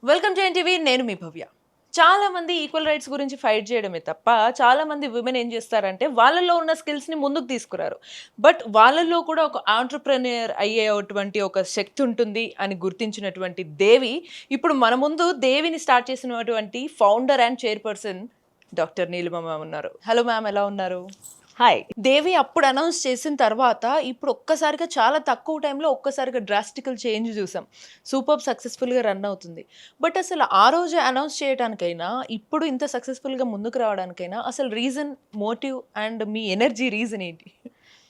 Welcome to NTV. నేను మీ భవ్య. చాలా మంది ఈక్వల్ రైట్స్ గురించి ఫైట్ చేయడమే తప్ప చాలా మంది విమెన్ ఏం చేస్తారంటే వాళ్ళలో ఉన్న స్కిల్స్ ని ముందుకు తీసుకురారు. బట్ వాళ్ళలో కూడా ఒక ఆంటర్‌ప్రెన్యూర్ అయ్యేటువంటి ఒక శక్తి ఉంటుంది అని గుర్తించినటువంటి దేవి ఇప్పుడు మన ముందు దేవిని స్టార్ట్ చేసినటువంటి founder and chairperson doctor Neelima ma'am ఉన్నారు. హలో మ్యామ్, ఎలా ఉన్నారు? హాయ్. దేవి అప్పుడు అనౌన్స్ చేసిన తర్వాత ఇప్పుడు ఒక్కసారిగా చాలా తక్కువ టైంలో ఒక్కసారిగా డ్రాస్టికల్ చేంజ్ చూసాం. సూపర్బ్ సక్సెస్ఫుల్గా రన్ అవుతుంది. బట్ అసలు ఆ రోజే అనౌన్స్ చేయడానికైనా ఇప్పుడు ఇంత సక్సెస్ఫుల్గా ముందుకు రావడానికైనా అసలు రీజన్, మోటివ్ అండ్ మీ ఎనర్జీ రీజన్ ఏంటి?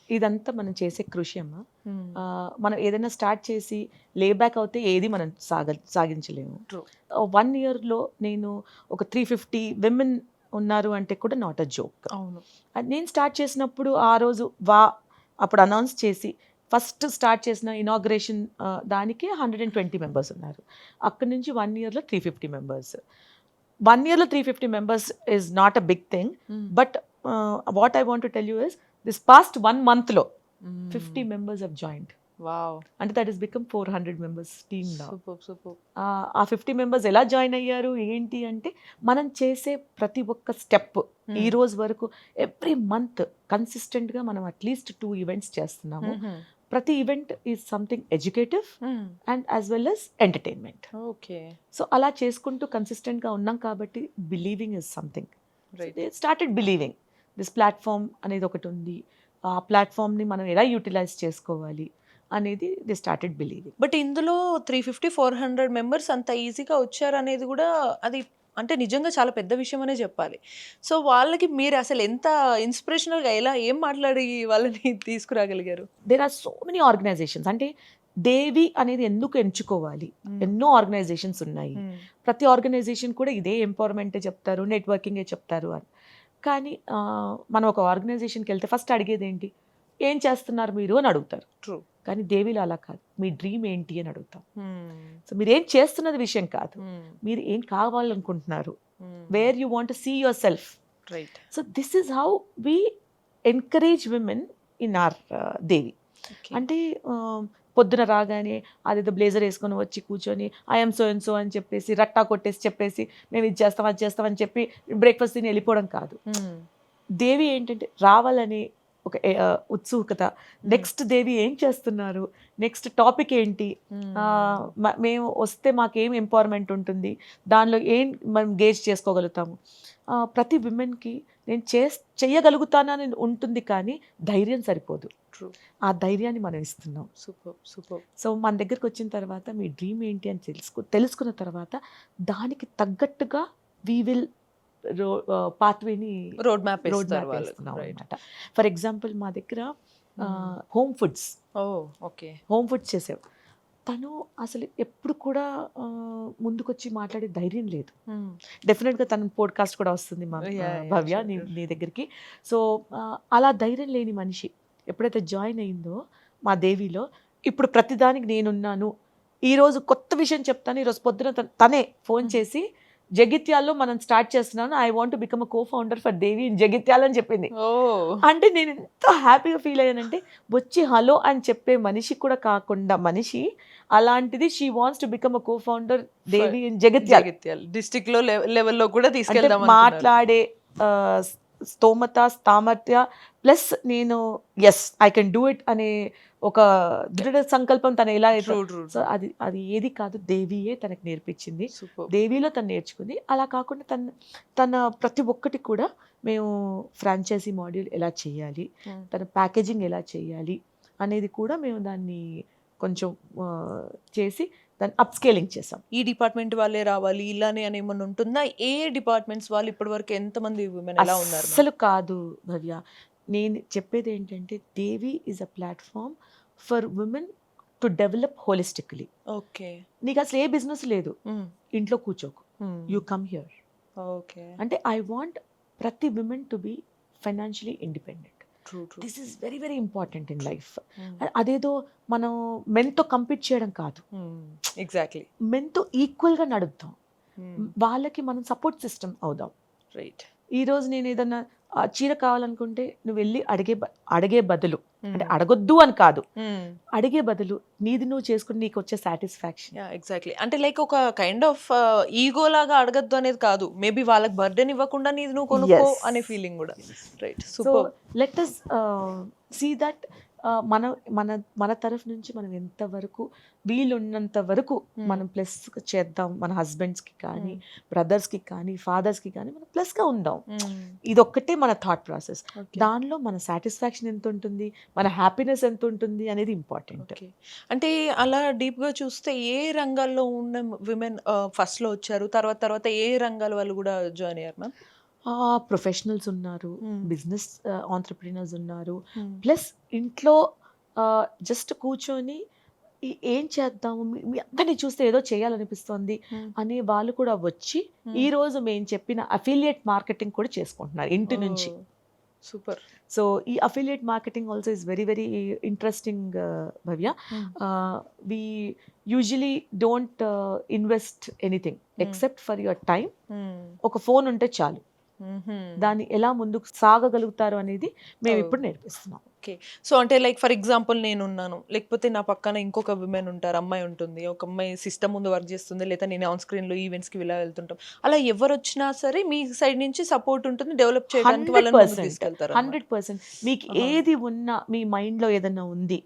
ఇదంతా మనం చేసే కృషి అమ్మ. మనం ఏదైనా స్టార్ట్ చేసి లేబ్యాక్ అవుతే ఏది మనం సాగించలేము. 1 ఇయర్లో నేను ఒక 350 విమెన్ ఉన్నారు అంటే కూడా నాట్ అ జోక్. అవును. నేను స్టార్ట్ చేసినప్పుడు ఆ రోజు అప్పుడు అనౌన్స్ చేసి ఫస్ట్ స్టార్ట్ చేసిన ఇనాగ్రేషన్ దానికి 120 మెంబర్స్ ఉన్నారు. అక్కడి నుంచి 1 ఇయర్లో 350 మెంబర్స్. 1 ఇయర్లో 350 members is not a big thing. But what I want to tell you is this past 1 మంత్లో 50 మెంబర్స్ have joined. వావ్. అంటే that is become 400 members team నా. సూపర్. ఆ 50 మెంబర్స్ ఎలా జాయిన్ అయ్యారు ఏంటి అంటే మనం చేసే ప్రతి ఒక్క స్టెప్ ఈ రోజు వరకు ఎవ్రీ మంత్ కన్సిస్టెంట్గా మనం అట్లీస్ట్ 2 ఈవెంట్స్ చేస్తున్నాము. ప్రతి event is something educative and as well as entertainment. Okay. So అలా చేసుకుంటూ కన్సిస్టెంట్గా ఉన్నాం కాబట్టి believing is something. They started believing this platform అనేది ఒకటి ఉంది. ఆ ప్లాట్ఫామ్ని మనం ఎలా యూటిలైజ్ చేసుకోవాలి అనేది దే స్టార్టెడ్ బిలీవింగ్. బట్ ఇందులో 350-400 మెంబర్స్ అంత ఈజీగా వచ్చారనేది కూడా అది అంటే నిజంగా చాలా పెద్ద విషయం అనే చెప్పాలి. సో వాళ్ళకి మీరు అసలు ఎంత ఇన్స్పిరేషనల్గా ఎలా ఏం మాట్లాడి వాళ్ళని తీసుకురాగలిగారు? There are so many organisations. అంటే దేవి అనేది ఎందుకు ఎంచుకోవాలి? ఎన్నో ఆర్గనైజేషన్స్ ఉన్నాయి. ప్రతి ఆర్గనైజేషన్ కూడా ఇదే ఎంపవర్మెంటే చెప్తారు, నెట్వర్కింగే చెప్తారు అని. కానీ మనం ఒక ఆర్గనైజేషన్కి వెళ్తే ఫస్ట్ అడిగేది ఏంటి? ఏం చేస్తున్నారు మీరు అని అడుగుతారు. ట్రూ. కానీ దేవిలో అలా కాదు. మీ డ్రీమ్ ఏంటి అని అడుగుతాం. సో మీరు ఏం చేస్తున్నది విషయం కాదు, మీరు ఏం కావాలనుకుంటున్నారు, where you want to see yourself. Right. So this is how we encourage women in our Devi. అంటే పొద్దున రాగానే అదేదో బ్లేజర్ వేసుకొని వచ్చి కూర్చొని ఐఎమ్ సో అండ్ సో అని చెప్పేసి రట్టా కొట్టేసి చెప్పేసి మేము ఇది చేస్తాం అది చేస్తామని చెప్పి బ్రేక్ఫాస్ట్ తిని వెళ్ళిపోవడం కాదు. దేవి ఏంటంటే రావాలని ఒక ఉత్సుకత. నెక్స్ట్ దేవి ఏం చేస్తున్నారు, నెక్స్ట్ టాపిక్ ఏంటి, మేము వస్తే మాకేం ఎంపవర్మెంట్ ఉంటుంది, దానిలో ఏం మనం గేజ్ చేసుకోగలుగుతాము. ప్రతి విమెన్కి నేను చెయ్యగలుగుతానని ఉంటుంది కానీ ధైర్యం సరిపోదు. ఆ ధైర్యాన్ని మనం ఇస్తున్నాం. సూపర్. సో మన దగ్గరికి వచ్చిన తర్వాత మీ డ్రీమ్ ఏంటి అని తెలుసుకున్న తర్వాత దానికి తగ్గట్టుగా వీ విల్ పాత్వేని రోడ్ మ్యాప్ ఇస్తున్నాం అనమాట. ఫర్ ఎగ్జాంపుల్ మా దగ్గర హోమ్ ఫుడ్స్ చేసావు. తను అసలు ఎప్పుడు కూడా ముందుకొచ్చి మాట్లాడే ధైర్యం లేదు. డెఫినెట్గా తన పోడ్కాస్ట్ కూడా వస్తుంది మా భవ్య నీ దగ్గరికి. సో అలా ధైర్యం లేని మనిషి ఎప్పుడైతే జాయిన్ అయిందో మా దేవిలో, ఇప్పుడు ప్రతిదానికి నేనున్నాను, ఈరోజు కొత్త విషయం చెప్తాను, ఈరోజు పొద్దున తనే ఫోన్ చేసి జగిత్యాల్లో మనం స్టార్ట్ చేస్తున్నాను, I want to become a co-founder for Devi in Jagtial అని చెప్పింది. అంటే నేను ఎంత హ్యాపీగా ఫీల్ అయ్యానంటే వచ్చి హలో అని చెప్పే మనిషి కూడా కాకుండా మనిషి అలాంటిది she wants to become a co-founder Devi in Jagtial district లో లెవెల్లో కూడా తీసుకెళ్దాం మాట్లాడే స్తోమత సామర్థ్య ప్లస్ నేను yes I can do it అనే ఒక దృఢ సంకల్పం తను ఎలా అయితే. సో అది ఏది కాదు, దేవియే తనకు నేర్పించింది. దేవిలో తను నేర్చుకుంది. అలా కాకుండా తన ప్రతి ఒక్కటి కూడా మేము ఫ్రాంచైజీ మాడ్యూల్ ఎలా చేయాలి, తన ప్యాకేజింగ్ ఎలా చేయాలి అనేది కూడా మేము దాన్ని కొంచెం చేసి దాన్ని అప్స్కేలింగ్ చేసాం. ఈ డిపార్ట్మెంట్ వాళ్ళే రావాలి ఇలానే అని ఏమన్నా ఉంటుందా? ఏ డిపార్ట్మెంట్స్ వాళ్ళు ఇప్పటి వరకు ఎంతమంది విమెన్ ఎలా ఉన్నారు? అసలు కాదు భవ్య, నేను చెప్పేది ఏంటంటే Devi is a platform for women to develop holistically. Okay. నీకు అసలు ఏ బిజినెస్ లేదు, ఇంట్లో కూర్చోకు, యూ కమ్ హియర్. ఓకే. అంటే ఐ వాంట్ ప్రతి women to be financially independent. This is very very important in life. అదేదో మనం మెన్తో కంపీట్ చేయడం కాదు, ఎగ్జాక్ట్లీ మెన్తో ఈక్వల్గా నడుద్దాం, వాళ్ళకి మనం సపోర్ట్ సిస్టమ్ అవుదాం. రైట్. ఈరోజు నేను ఏదన్నా ఆ చీర కావాలనుకుంటే నువ్వు వెళ్ళి అడిగే బదులు, అంటే అడగొద్దు అని కాదు, అడిగే బదులు నీది నువ్వు చేసుకుని నీకు వచ్చే సాటిస్ఫాక్షన్. ఎగ్జాక్ట్లీ. అంటే లైక్ ఒక కైండ్ ఆఫ్ ఈగో లాగా అడగద్దు అనేది కాదు, మేబీ వాళ్ళకి బర్డెన్ ఇవ్వకుండా నీది నువ్వు కొనుక్కో అనే ఫీలింగ్ కూడా. Right, so super. Let us see that మన మన మన తరఫు నుంచి మనం ఎంతవరకు వీలున్నంత వరకు మనం ప్లస్ చేద్దాం, మన హస్బెండ్స్కి కానీ బ్రదర్స్కి కానీ ఫాదర్స్కి కానీ మనం ప్లస్గా ఉందాం. ఇదొక్కటే మన థాట్ ప్రాసెస్. దానిలో మన సాటిస్ఫాక్షన్ ఎంత ఉంటుంది, మన హ్యాపీనెస్ ఎంత ఉంటుంది అనేది ఇంపార్టెంట్. అంటే అలా డీప్గా చూస్తే ఏ రంగాల్లో ఉన్న విమెన్ ఫస్ట్లో వచ్చారు, తర్వాత ఏ రంగాల వాళ్ళు కూడా జాయిన్ అయ్యారు మ్యామ్? ప్రొఫెషనల్స్ ఉన్నారు, బిజినెస్ ఆంటర్ప్రినర్స్ ఉన్నారు, ప్లస్ ఇంట్లో జస్ట్ కూర్చొని ఏం చేద్దాము, మీ అందరినీ చూస్తే ఏదో చేయాలనిపిస్తుంది అనే వాళ్ళు కూడా వచ్చి ఈ రోజు మేము చెప్పిన అఫిలియేట్ మార్కెటింగ్ కూడా చేసుకుంటున్నారు ఇంటి నుంచి. సూపర్. సో ఈ affiliate marketing also is very very interesting Bhavya. We usually don't invest anything except for your time. ఒక ఫోన్ ఉంటే చాలు, దాన్ని ఎలా ముందుకు సాగగలుగుతారు అనేది మేము ఇప్పుడు నేర్పిస్తున్నాం. ఓకే. సో అంటే లైక్ ఫర్ ఎగ్జాంపుల్ నేనున్నాను, లేకపోతే నా పక్కన ఇంకొక విమెన్ ఉంటారు, అమ్మాయి ఉంటుంది, ఒక అమ్మాయి సిస్టమ్ ముందు వర్క్ చేస్తుంది, లేదా నేను ఆన్ స్క్రీన్లో ఈవెంట్స్కి ఇలా వెళ్తుంటాం. అలా ఎవరు వచ్చినా సరే మీ సైడ్ నుంచి సపోర్ట్ ఉంటుంది, డెవలప్ చేయడానికి వాళ్ళని ముందుకు తీసుకెళ్తారు. 100%. మీకు ఏది ఉన్నా, మీ మైండ్లో ఏదన్నా ఉంది,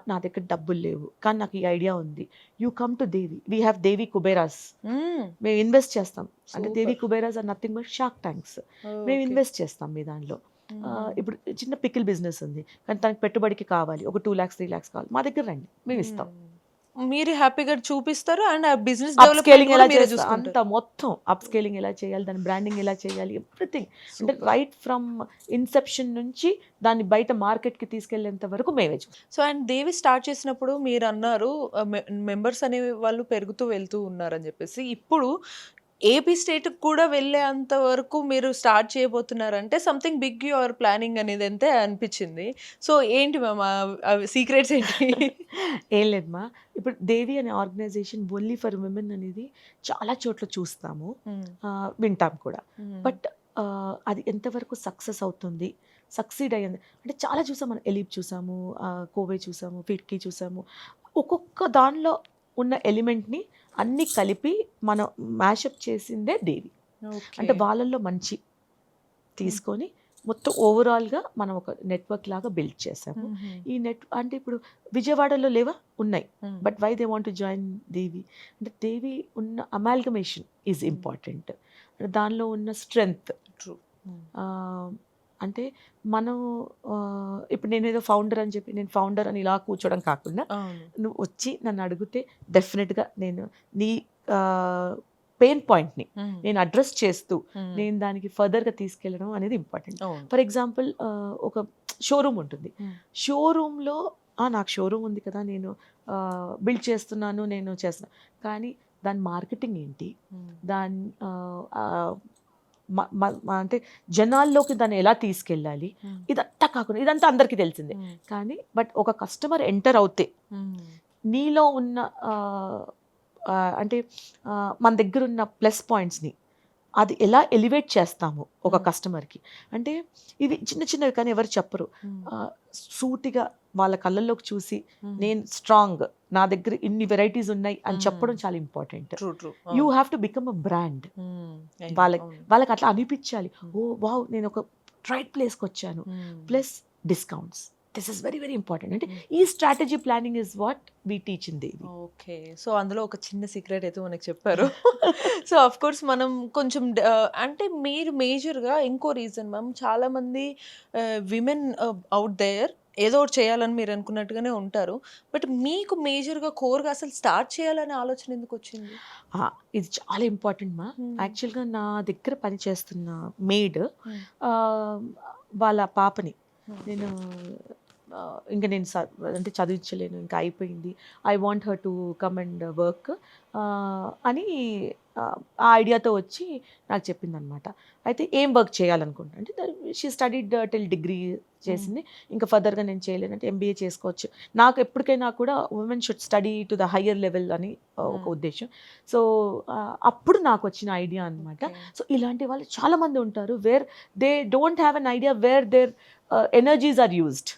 నా దగ్గర డబ్బులు లేవు కానీ నాకు ఈ ఐడియా ఉంది, you come to Devi. We have Devi Kuberas. మేము ఇన్వెస్ట్ చేస్తాం. అంటే Devi Kuberas are nothing but shark tanks. మేము ఇన్వెస్ట్ చేస్తాం మీ దానిలో. ఇప్పుడు చిన్న పికిల్ బిజినెస్ ఉంది కానీ తనకి పెట్టుబడికి కావాలి, ఒక 2 lakhs 3 lakhs కావాలి, మా దగ్గర రండి, మేము ఇస్తాం. మీరు హ్యాపీగా చూపిస్తారు అండ్ ఆ బిజినెస్ స్కేలింగ్ ఎలా చేయాలి, అంత మొత్తం అప్ స్కేలింగ్ ఎలా చేయాలి, దాని బ్రాండింగ్ ఎలా చేయాలి, ఎవ్రీథింగ్. అంటే రైట్ ఫ్రమ్ ఇన్సెప్షన్ నుంచి దాన్ని బయట మార్కెట్కి తీసుకెళ్లేంత వరకు మేమే చూస్తాం. సో అండ్ దేవి స్టార్ట్ చేసినప్పుడు మీరు అన్నారు మెంబర్స్ అనే వాళ్ళు పెరుగుతూ వెళ్తూ ఉన్నారని చెప్పేసి, ఇప్పుడు ఏపీ స్టేట్కి కూడా వెళ్ళేంత వరకు మీరు స్టార్ట్ చేయబోతున్నారంటే something big you are planning అనేది అంతే అనిపించింది. సో ఏంటి మ్యామ్ సీక్రెట్స్ ఏంటి? ఏం లేదమ్మా, ఇప్పుడు దేవి అనే ఆర్గనైజేషన్ ఓన్లీ ఫర్ విమెన్ అనేది చాలా చోట్ల చూస్తాము, వింటాం కూడా. బట్ అది ఎంతవరకు సక్సెస్ అవుతుంది, సక్సీడ్ అయ్యింది అంటే చాలా చూసాం. మనం ఎలీప్ చూసాము, కోవే చూసాము, ఫిట్కీ చూసాము. ఒక్కొక్క దానిలో ఉన్న ఎలిమెంట్ని అన్ని కలిపి మనం మ్యాషప్ చేసిందే దేవి. అంటే వాళ్ళల్లో మంచి తీసుకొని మొత్తం ఓవరాల్గా మనం ఒక నెట్వర్క్ లాగా బిల్డ్ చేసాము. ఈ అంటే ఇప్పుడు విజయవాడలో లేవా, ఉన్నాయి, but why they want to join Devi అంటే దేవి ఉన్న అమాల్గమేషన్ ఈజ్ ఇంపార్టెంట్. దానిలో ఉన్న స్ట్రెంగ్త్. అంటే మనం ఇప్పుడు నేను ఏదో ఫౌండర్ అని చెప్పి నేను ఫౌండర్ అని ఇలా కూర్చోవడం కాకుండా, నువ్వు వచ్చి నన్ను అడిగితే డెఫినెట్గా నేను నీ పెయిన్ పాయింట్ని నేను అడ్రస్ చేస్తూ నేను దానికి ఫర్దర్గా తీసుకెళ్ళడం అనేది ఇంపార్టెంట్. ఫర్ ఎగ్జాంపుల్ ఒక షోరూమ్ ఉంటుంది, షోరూంలో నాకు షోరూమ్ ఉంది కదా, నేను బిల్డ్ చేస్తున్నాను, నేను చేస్తున్నాను, కానీ దాని మార్కెటింగ్ ఏంటి, దాని అంటే జనాల్లోకి దాన్ని ఎలా తీసుకెళ్ళాలి, ఇదంతా కాకుండా ఇదంతా అందరికీ తెలిసిందే. కానీ బట్ ఒక కస్టమర్ ఎంటర్ అవుతే నీలో ఉన్న అంటే మన దగ్గర ఉన్న ప్లస్ పాయింట్స్ని అది ఎలా ఎలివేట్ చేస్తాము ఒక కస్టమర్కి. అంటే ఇవి చిన్న చిన్నవి కానీ ఎవరు చెప్పరు. సూటిగా వాళ్ళ కళ్ళల్లోకి చూసి నేను స్ట్రాంగ్, నా దగ్గర ఇన్ని వెరైటీస్ ఉన్నాయి అని చెప్పడం చాలా important. You have to become a brand. వాళ్ళకి అట్లా అనిపించాలి, ఓ వావ్ నేను ఒక రైట్ ప్లేస్కి వచ్చాను. Plus discounts, this is very very important. అంటే ఈ strategy planning is what we teach in Devi. Okay. So అందులో ఒక చిన్న సీక్రెట్ అయితే మనకు చెప్పారు. సో ఆఫ్ కోర్స్ మనం కొంచెం అంటే మీరు మేజర్గా ఇంకో రీజన్ మ్యామ్, చాలా మంది విమెన్ అవుట్ దేర్ ఏదో ఒకటి చేయాలని మీరు అనుకున్నట్టుగానే ఉంటారు, బట్ మీకు మేజర్గా కోర్గా అసలు స్టార్ట్ చేయాలనే ఆలోచన ఎందుకు వచ్చింది? ఇది చాలా ఇంపార్టెంట్ మా. యాక్చువల్గా నా దగ్గర పనిచేస్తున్న మెయిడ్ వాళ్ళ పాపని నేను ఇంకా నేను అంటే చదివించలేను, ఇంకా అయిపోయింది, I want her to come and work అని ఆ ఐడియాతో వచ్చి నాకు చెప్పిందనమాట. అయితే ఏం వర్క్ చేయాలనుకుంటా అంటే షీ స్టడీడ్ టిల్ డిగ్రీ చేసింది, ఇంకా ఫర్దర్గా నేను చేయలేనంటే ఎంబీఏ చేసుకోవచ్చు. నాకు ఎప్పటికైనా కూడా women should study to the higher level అని ఒక ఉద్దేశం. సో అప్పుడు నాకు వచ్చిన ఐడియా అనమాట. సో ఇలాంటి వాళ్ళు చాలామంది ఉంటారు where they don't have an idea where their energies are used,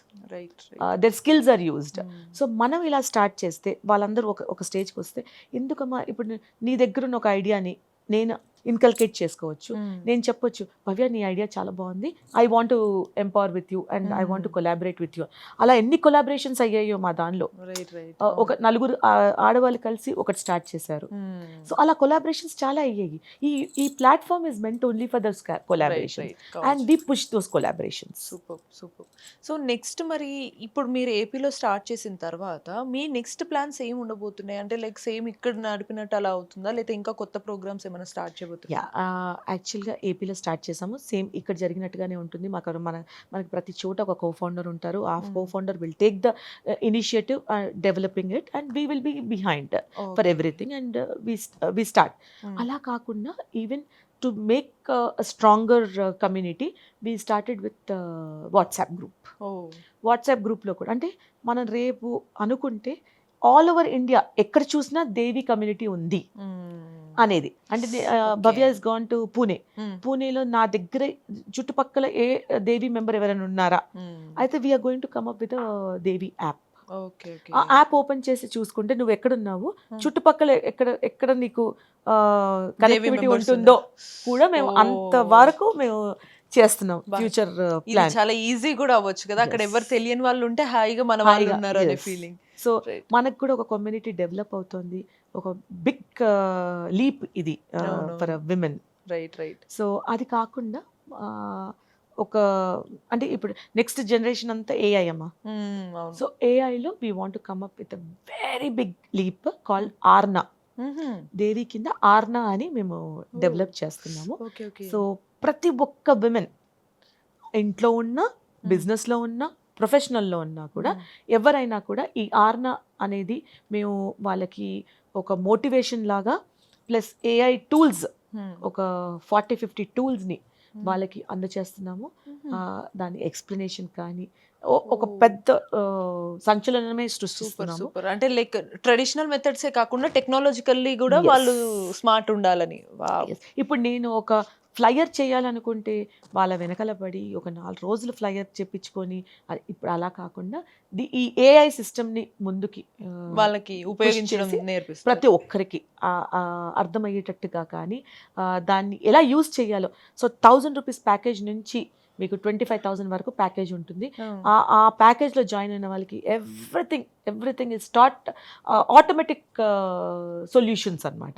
their skills are used. So మనం ఇలా స్టార్ట్ చేస్తే వాళ్ళందరూ ఒక స్టేజ్కి వస్తే, ఎందుకమ్మా ఇప్పుడు నీ దగ్గర ఉన్న ఒక ఐడియాని నేను ఇన్కల్కేట్ చేసుకోవచ్చు. నేను చెప్పొచ్చు, భవ్య నీ ఐడియా చాలా బాగుంది, I want to empower with you and I want to collaborate with you. అలా ఎన్ని కొలాబరేషన్స్ అయ్యాయో మా దానిలో. ఒక నలుగురు ఆడవాళ్ళు కలిసి ఒకటి స్టార్ట్ చేశారు. సో అలా కొలాబరేషన్స్ చాలా అయ్యాయి. ఈ platform is meant only for those collaboration and we push those collaborations. Super super. So next మరి ఇప్పుడు మీరు ఏపీలో స్టార్ట్ చేసిన తర్వాత మీ నెక్స్ట్ ప్లాన్స్ ఏమి ఉండబోతున్నాయి? అంటే లైక్ సేమ్ ఇక్కడ నడిపినట్టు అలా అవుతుందా, లేకపోతే ఇంకా కొత్త ప్రోగ్రామ్స్ ఏమైనా స్టార్ట్ చేయబోతున్నా? యాక్చువల్గా ఏపీలో స్టార్ట్ చేసాము, సేమ్ ఇక్కడ జరిగినట్టుగానే ఉంటుంది. మనకి ప్రతి చోట ఒక కో-ఫౌండర్ ఉంటారు. ఆ co-founder will take the initiative developing it and we will be behind for everything and we start. అలా కాకుండా even to make a stronger community, we started with WhatsApp group. WhatsApp గ్రూప్లో కూడా అంటే మనం రేపు అనుకుంటే ఆల్ ఓవర్ ఇండియా ఎక్కడ చూసినా దేవి కమ్యూనిటీ ఉంది అనేది. అంటే భవ్య ఇస్ గాన్ టు పూణే, పూణేలో నా దగ్గర చుట్టుపక్కల ఏ దేవి మెంబర్ ఎవరైనా ఉన్నారా, అయితే we're going to come up with Devi app. ఆ యాప్ ఓపెన్ చేసి చూసుకుంటే నువ్వు ఎక్కడున్నావు, చుట్టుపక్కల ఎక్కడ నీకు కనెక్టివిటీ ఉంటుందో కూడా మేము అంత వరకు మేము చేస్తున్నాం. ఫ్యూచర్ ప్లాన్ చాలా ఈజీ కూడా అవ్వచ్చు కదా, అక్కడ ఎవరు తెలియని వాళ్ళు ఉంటే హాయిగా మన వాళ్ళు ఉన్నారు అనే ఫీలింగ్. సో మనకు కూడా ఒక కమ్యూనిటీ డెవలప్ అవుతుంది, ఒక బిగ్ లీప్ ఇది ఫర్ విమెన్. రైట్. సో అది కాకుండా ఒక అంటే ఇప్పుడు నెక్స్ట్ జనరేషన్ అంతా ఏఐ అమ్మా. సో ఏఐలో we want to come up with a very big leap called Arna. Devi కింద ఆర్నా అని మేము డెవలప్ చేస్తున్నాము. సో ప్రతి ఒక్క విమెన్ ఇంట్లో ఉన్న, బిజినెస్లో ఉన్న, ప్రొఫెషనల్లో ఉన్నా కూడా ఎవరైనా కూడా ఈ ఆర్నా అనేది మేము వాళ్ళకి ఒక మోటివేషన్ లాగా ప్లస్ ఏఐ టూల్స్ ఒక 40-50 టూల్స్ని వాళ్ళకి అందచేస్తున్నాము. దాని ఎక్స్ప్లెనేషన్ కానీ ఒక పెద్ద సంచలనమే సృష్టిస్తున్నాము. సూపర్. అంటే లైక్ ట్రెడిషనల్ మెథడ్సే కాకుండా టెక్నాలజికల్లీ కూడా వాళ్ళు స్మార్ట్ ఉండాలని. ఇప్పుడు నేను ఒక ఫ్లయర్ చేయాలనుకుంటే వాళ్ళ వెనకాల పడి ఒక 4 రోజులు ఫ్లయర్ చెప్పించుకొని, ఇప్పుడు అలా కాకుండా ఈ ఏఐ సిస్టమ్ని ముందుకి వాళ్ళకి ఉపయోగించడం నేర్పిస్తారు. ప్రతి ఒక్కరికి అర్థమయ్యేటట్టుగా కానీ దాన్ని ఎలా యూజ్ చేయాలో. సో 1000 రూపీస్ ప్యాకేజ్ నుంచి మీకు 25,000 వరకు ప్యాకేజ్ ఉంటుంది. ఆ ప్యాకేజ్లో జాయిన్ అయిన వాళ్ళకి everything is start automatic solutions అనమాట.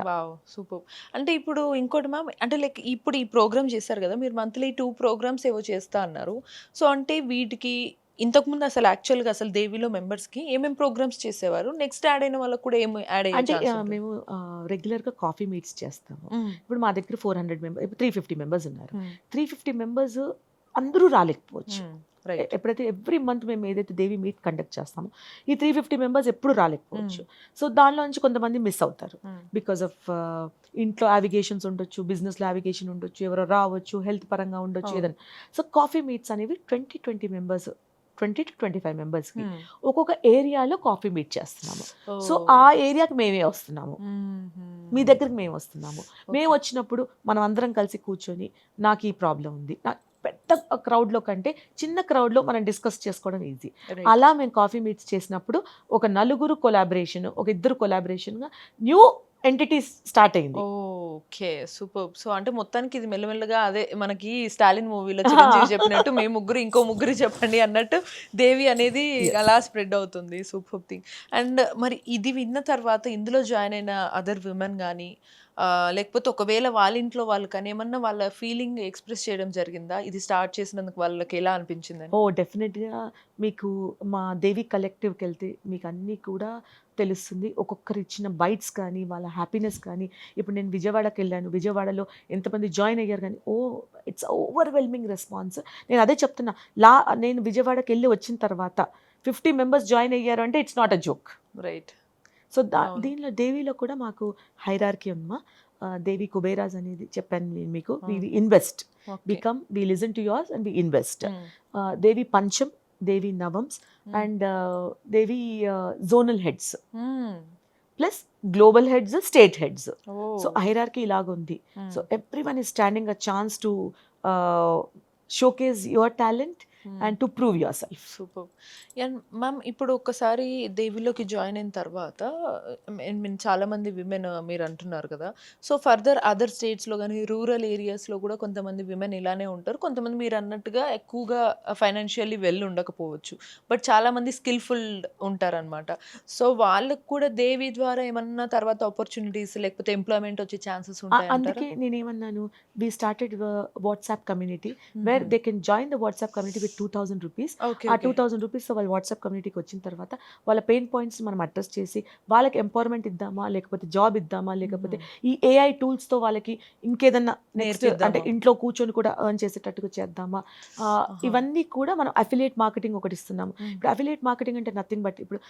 సూపర్. అంటే ఇప్పుడు ఇంకోటి మ్యామ్, అంటే లైక్ ఇప్పుడు ఈ ప్రోగ్రామ్ చేస్తారు కదా మీరు, మంత్లీ 2 ప్రోగ్రామ్స్ ఏవో చేస్తా అన్నారు. సో అంటే వీటికి ఇంతకుముందు అసలు యాక్చువల్గా అసలు దేవిలో మెంబర్స్కి ఏమేమి ప్రోగ్రామ్స్ చేసేవారు, నెక్స్ట్ యాడ్ అయిన వాళ్ళకి కూడా ఏమి యాడ్ అంటే మేము రెగ్యులర్గా కాఫీ మీట్స్ చేస్తాము. ఇప్పుడు మా దగ్గర 400 మెంబర్స్, ఇప్పుడు 350 మెంబర్స్ ఉన్నారు. 350 మెంబర్స్ అందరూ రాలేకపోవచ్చు. ఎప్పుడైతే ఎవ్రీ మంత్ మేము ఏదైతే దేవి మీట్ కండక్ట్ చేస్తామో ఈ 350 మెంబర్స్ ఎప్పుడు రాలేకపోవచ్చు. సో దానిలో నుంచి కొంతమంది మిస్ అవుతారు బికాస్ ఆఫ్ ఇంట్లో అవిగేషన్స్ ఉండొచ్చు, బిజినెస్లో అవిగేషన్ ఉండొచ్చు, ఎవరో రావచ్చు, హెల్త్ పరంగా ఉండొచ్చు, ఏదైనా. సో కాఫీ మీట్స్ అనేవి 20 మెంబర్స్, 20 to 25 మెంబర్స్కి ఒక్కొక్క ఏరియాలో కాఫీ మీట్ చేస్తున్నాము. సో ఆ ఏరియాకి మేమే వస్తున్నాము, మీ దగ్గరికి మేము వస్తున్నాము. మేము వచ్చినప్పుడు మనం అందరం కలిసి కూర్చొని నాకు ఈ ప్రాబ్లం ఉంది, పెద్ద క్రౌడ్లో కంటే చిన్న క్రౌడ్లో మనం డిస్కస్ చేసుకోవడం ఈజీ. అలా మేము కాఫీ మీట్స్ చేసినప్పుడు ఒక 4 కొలాబరేషన్, ఒక 2 కొలాబరేషన్గా న్యూ ఎంటిటీస్ స్టార్ట్ అయింది. Okay super. సో అంటే మొత్తానికి ఇది మెల్లమెల్లగా అదే మనకి స్టాలిన్ మూవీలో చిరంజీవి చెప్పినట్టు మేము ముగ్గురు ఇంకో ముగ్గురు చెప్పండి అన్నట్టు దేవి అనేది అలా స్ప్రెడ్ అవుతుంది. Super thing. అండ్ మరి ఇది విన్న తర్వాత ఇందులో జాయిన్ అయిన అదర్ విమెన్ కానీ లేకపోతే ఒకవేళ వాళ్ళ ఇంట్లో వాళ్ళకని ఏమన్నా వాళ్ళ ఫీలింగ్ ఎక్స్‌ప్రెస్ చేయడం జరిగిందా? ఇది స్టార్ట్ చేసినందుకు వాళ్ళకి ఎలా అనిపించిందని? డెఫినెట్‌గా మీకు మా దేవి కలెక్టివ్‌కెళ్తే మీకు అన్నీ కూడా తెలుస్తుంది. ఒక్కొక్కరు ఇచ్చిన బైట్స్ కానీ, వాళ్ళ హ్యాపీనెస్ కానీ, ఇప్పుడు నేను విజయవాడకెళ్ళాను. విజయవాడలో ఎంతమంది జాయిన్ అయ్యారు గానీ, ఇట్స్ ఓవర్‌వెల్మింగ్ రెస్పాన్స్. నేను అదే చెప్తున్నా. నేను విజయవాడకెళ్ళి వచ్చిన తర్వాత 50 మెంబర్స్ జాయిన్ అయ్యారు అంటే it's not a joke. Right. So, అవును. దీనిలో దేవిలో కూడా మాకు హైరార్కీ ఉందమ్మా. దేవి కుబేరాస్ అనేది చెప్పాను నేను మీకు. We invest. Okay. We listen to yours and we invest. Hmm. Devi Pancham, Devi Navams and Devi zonal heads hmm. Plus global heads, state heads. So oh! Hierarchy ఇలాగుంది. Hmm. So everyone is standing a chance to showcase your talent and to prove yourself. Super. And ma'am ఇప్పుడు ఒక్కసారి దేవిలోకి join అయిన తర్వాత mean చాలామంది women మీరు అంటున్నారు కదా! So, further other స్టేట్స్‌లో గాని, రూరల్ ఏరియాస్‌లో కూడా కొంతమంది విమెన్ ఇలానే ఉంటారు. కొంతమంది మీరన్నట్టుగా ఎక్కువగా ఫైనాన్షియల్లీ వెల్ ఉండకపోవచ్చు. బట్ చాలామంది స్కిల్‌ఫుల్ ఉంటారనమాట. సో, వాళ్ళకి కూడా దేవి ద్వారా ఏమన్నా తర్వాత ఆపర్చునిటీస్ లేకపోతే ఎంప్లాయ్‌మెంట్ వచ్చే ఛాన్సెస్ ఉంటాయంటారా? అందుకే నేనేమన్నాను, we started WhatsApp community where హుహు. They can join the WhatsApp community with 2000 rupees. Okay. Ah okay. 2000 రూపీస్‌తో వాళ్ళు వాట్సాప్ కమ్యూనిటీకి వచ్చిన తర్వాత వాళ్ళ పెయిన్ పాయింట్స్ మనం అడ్రస్ చేసి వాళ్ళకి ఎంపవర్మెంట్ ఇద్దామా, లేకపోతే జాబ్ ఇద్దామా, లేకపోతే హుహు. ఈ ఏఐ టూల్స్‌తో వాళ్ళకి ఇంకేదన్నా నెక్స్ట్ అంటే నేర్పిద్దామా? ఇంట్లో కూర్చొని కూడా ఎర్న్ చేసేటట్టుగా చేద్దామా. ఆహా! ఇవన్నీ కూడా మనం అఫిలియేట్ మార్కెటింగ్ ఒకటి ఇస్తున్నాము. హ్మ్. ఇప్పుడు అఫిలియేట్ మార్కెటింగ్ అంటే నథింగ్ బట్ ఇప్పుడు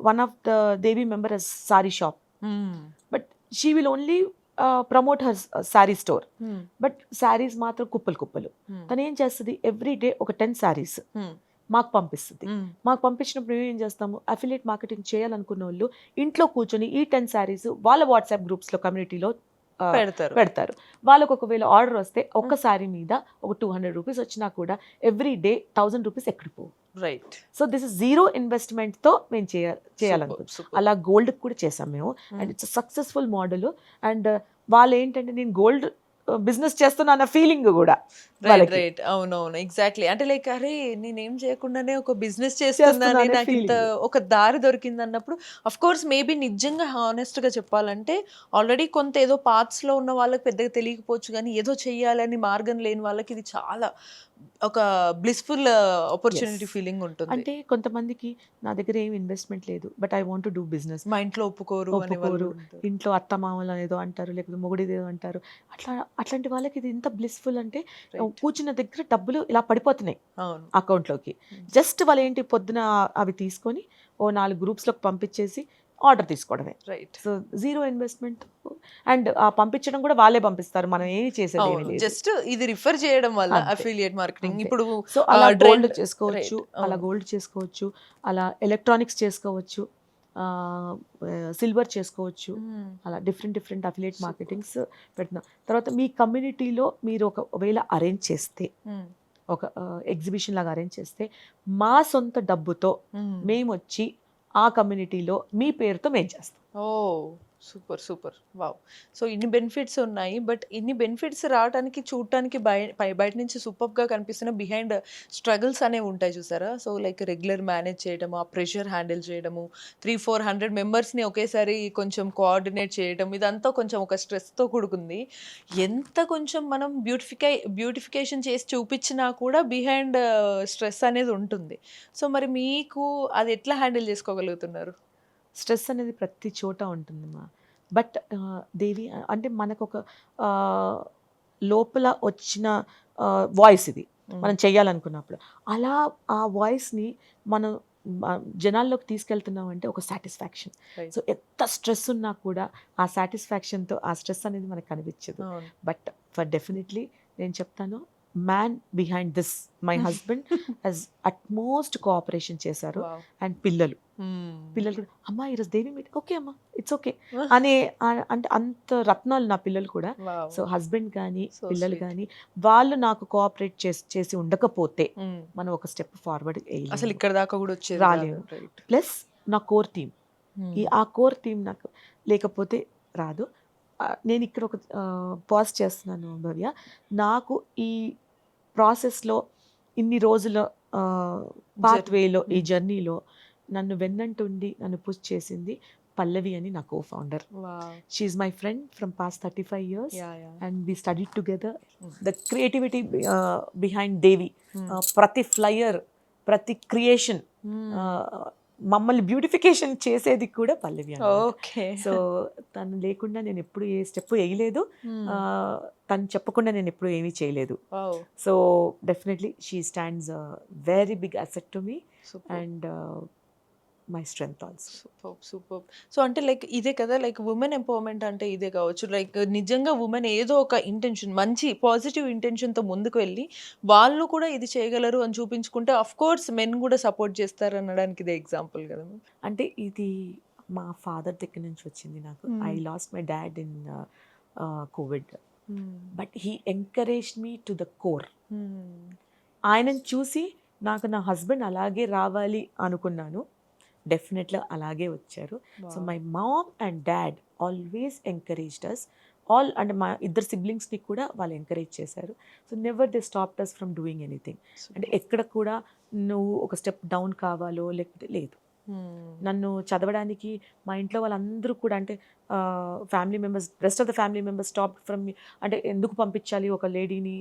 one of the Devi member has sari shop. Hmm. But she will only promote her sari store. Hmm. But saris మాత్రం కుప్పలు కుప్పలు. హ్మ్. తను ఏం చేస్తుంది, ఎవ్రీ డే ఒక 10 శారీస్ హ్మ్. మాకు పంపిస్తుంది. హ్మ్. మాకు పంపించినప్పుడు మేము ఏం చేస్తాము, అఫిలియేట్ మార్కెటింగ్ చేయాలనుకున్న వాళ్ళు ఇంట్లో కూర్చొని ఈ 10 శారీస్ వాళ్ళ వాట్సాప్ గ్రూప్స్లో కమ్యూనిటీలో పెడతారు. పెడతారు. వాళ్ళకు ఒకవేళ ఆర్డర్ వస్తే ఒక్క శారీ మీద ఒక 200 రూపీస్ వచ్చినా కూడా ఎవ్రీ డే 1000 రూపీస్ ఎక్కడికి పోవు. Right. So this is zero ఇన్వెస్ట్మెంట్తో మేము చేయాలనుకుంటున్నాం. సూపర్. అలా గోల్డ్కి కూడా చేసాం మేము. And it's successful model. And వాళ్ళు ఏంటంటే నేను గోల్డ్ బిజినెస్ చేస్తున్నా అన్న ఫీలింగ్ కూడా రైట్. వాళ్ళకి రైట్. అవునవును. ఎగ్జాక్ట్‌లీ. అంటే లైక్ అరే! నేనేం చేయకుండానే ఒక బిజినెస్ చేస్తున్నా చేస్తున్నానే అనే నాకింత ఫీలింగ్. ఒక దారి దొరికిందన్నప్పుడు ఆఫ్‌కోర్స్ మేబీ నిజంగా హానెస్ట్‌గా చెప్పాలంటే ఆల్రెడీ కొంత ఏదో పాత్స్‌లో ఉన్న వాళ్ళకి పెద్దగా తెలియకపోవచ్చు గానీ, ఏదో చెయ్యాలని మార్గం లేని వాళ్ళకి ఇది చాలా ఒక బ్లిస్‌ఫుల్ ఎస్. ఆపర్చునిటీ ఫీలింగ్ ఉంటుంది. అంటే కొంతమందికి నా దగ్గర ఏం ఇన్వెస్ట్మెంట్ లేదు, but I want to do business. మా ఇంట్లో ఒప్పుకోరు అనే వాళ్ళు ఒప్పుకోరు. కూడా ఉంటారు. ఇంట్లో అత్తమామలు ఏదో అంటారు, లేకపోతే మొగుడిదేదో అంటారు. అట్లాంటి వాళ్ళకి ఇది ఎంత బ్లిస్ఫుల్ అంటే రైట్. కూర్చున్న దగ్గర డబ్బులు ఇలా పడిపోతున్నాయి అవును. అకౌంట్‌లోకి. హ్మ్. జస్ట్ వాళ్ళేంటి పొద్దున అవి తీసుకొని ఓ 4 గ్రూప్స్‌లోకి పంపించేసి ఆర్డర్ తీసుకోవడమే. Right. So zero investment. And పంపించడం కూడా వాళ్ళే పంపిస్తారు. మనం ఏమి చేసేదేమీ అవును. లేదు. జస్ట్ ఇది రిఫర్ చేయడం వల్ల అంతే. Affiliate marketing. అంతే. ఇప్పుడు సో అలా గోల్డ్ ట్రెండ్ చేసుకోవచ్చు. రైట్. అలా అవును. గోల్డ్ చేసుకోవచ్చు. అలా ఎలక్ట్రానిక్స్ చేసుకోవచ్చు. ఆహ్, సిల్వర్ చేసుకోవచ్చు. హ్మ్. అలా డిఫరెంట్ అఫిలియేట్ సూపర్. మార్కెటింగ్స్ పెడుతున్నాం. తర్వాత మీ కమ్యూనిటీలో మీరు ఒకవేళ అరేంజ్ చేస్తే, హ్మ్. ఒక ఎగ్జిబిషన్ లాగా అరేంజ్ చేస్తే, మా సొంత డబ్బుతో హ్మ్. మేమొచ్చి ఆ కమ్యూనిటీలో మీ పేరుతో మేము చేస్తాం. ఓహ్! సూపర్. వావ్! సో, ఇన్ని బెనిఫిట్స్ ఉన్నాయి. బట్ ఇన్ని బెనిఫిట్స్ రావటానికి చూడటానికి బయట నుంచి సూపర్బ్‌గా కనిపిస్తున్న బిహైండ్ స్ట్రగుల్స్ అనేవి ఉంటాయి చూసారా? సో, లైక్ రెగ్యులర్ మేనేజ్ చేయడము, ఆ ప్రెషర్ హ్యాండిల్ చేయడము, 300-400 మెంబర్స్‌ని ఒకేసారి కొంచెం కోఆర్డినేట్ చేయడం, ఇదంతా కొంచెం ఒక స్ట్రెస్‌తో కూడుకుంది. ఎంత కొంచెం మనం బ్యూటిఫికేషన్ చేసి చూపించినా కూడా బిహైండ్ స్ట్రెస్ అనేది ఉంటుంది. సో, మరి మీకు అది ఎట్లా హ్యాండిల్ చేసుకోగలుగుతున్నారు? స్ట్రెస్ అనేది ప్రతి చోట ఉంటుందమ్మా. బట్ దేవి అంటే మనకొక ఆహ్, లోపల వచ్చిన వాయిస్ ఇది. హ్మ్. మనం చేయాలనుకున్నప్పుడు. అలా ఆ వాయిస్‌ని మనం జనాల్లోకి తీసుకెళ్తున్నామంటే ఒక సాటిస్ఫాక్షన్. రైట్. సో ఎంత స్ట్రెస్ ఉన్నా కూడా ఆ సాటిస్ఫాక్షన్‌తో ఆ స్ట్రెస్ అనేది మనకు కనిపించదు. అవును. బట్ డెఫినెట్‌లీ నేను చెప్తాను, man behind this my husband has utmost cooperation చేశారు. వావ్! అండ్ పిల్లలు హ్మ్. కూడా అమ్మా ఈరోజు దేవి మీటింగ్, ఓకే అమ్మా ఇట్స్ ఓకే అనే అంటే అంత రత్నాలు నా పిల్లలు కూడా. వావ్! సో హస్బెండ్ కానీ సో పిల్లలు స్వీట్. కానీ వాళ్ళు నాకు కోఆపరేట్ చేసి ఉండకపోతే హ్మ్. మనం ఒక స్టెప్ ఫార్వర్డ్ అసలు వేయలేము, ఇక్కడ దాకా కూడా వచ్చేది కాదు. రాలేము. రైట్. ప్లస్ నా కోర్ టీమ్, హ్మ్. ఆ కోర్ టీమ్ నాకు లేకపోతే రాదు. నేను ఇక్కడ ఒక పాజ్ చేస్తున్నాను భవ్య. నాకు ఈ ప్రాసెస్లో ఇన్ని రోజుల పాత్ వేలో ఈ జర్నీలో నన్ను వెన్నంటుండి నన్ను పుష్ చేసింది పల్లవి అని నా co founder. She's my friend from past 35 years and we studied together. The creativity behind Devi, ప్రతి ఫ్లయర్, ప్రతి క్రియేషన్, మమ్మల్ని బ్యూటిఫికేషన్ చేసేది కూడా పల్లవి. ఓకే. సో తను లేకుండా నేను ఎప్పుడు ఏ స్టెప్ వేయలేదు, తను చెప్పకుండా నేను ఎప్పుడు ఏమీ చేయలేదు. So definitely she stands very big asset to me and my strength also. Super. So అంటే లైక్ ఇదే కదా, లైక్ ఉమెన్ ఎంపవర్మెంట్ అంటే ఇదే కావచ్చు. లైక్ నిజంగా ఉమెన్ ఏదో ఒక ఇంటెన్షన్, మంచి పాజిటివ్ ఇంటెన్షన్తో ముందుకు వెళ్ళి వాళ్ళు కూడా ఇది చేయగలరు అని చూపించుకుంటే అఫ్ కోర్స్ మెన్ కూడా సపోర్ట్ చేస్తారు అనడానికి ఇదే ఎగ్జాంపుల్ కదా. అంటే ఇది మా ఫాదర్ దగ్గర నుంచి వచ్చింది నాకు. I lost my dad in Covid, but he encourage me to the core. ఆయనను చూసి నాకు నా హస్బెండ్ అలాగే రావాలి అనుకున్నాను. డెఫినెట్గా అలాగే వచ్చారు. So my mom and dad always encouraged us all, అంటే మా ఇద్దరు సిబ్లింగ్స్ని కూడా వాళ్ళు ఎంకరేజ్ చేశారు. So never they stopped us from doing anything. అంటే ఎక్కడ కూడా నువ్వు ఒక స్టెప్ డౌన్ కావాలో లేకపోతే లేదు. నన్ను చదవడానికి మా ఇంట్లో వాళ్ళందరూ కూడా, అంటే family members, rest of the family members stop from, అంటే ఎందుకు పంపించాలి ఒక లేడీని,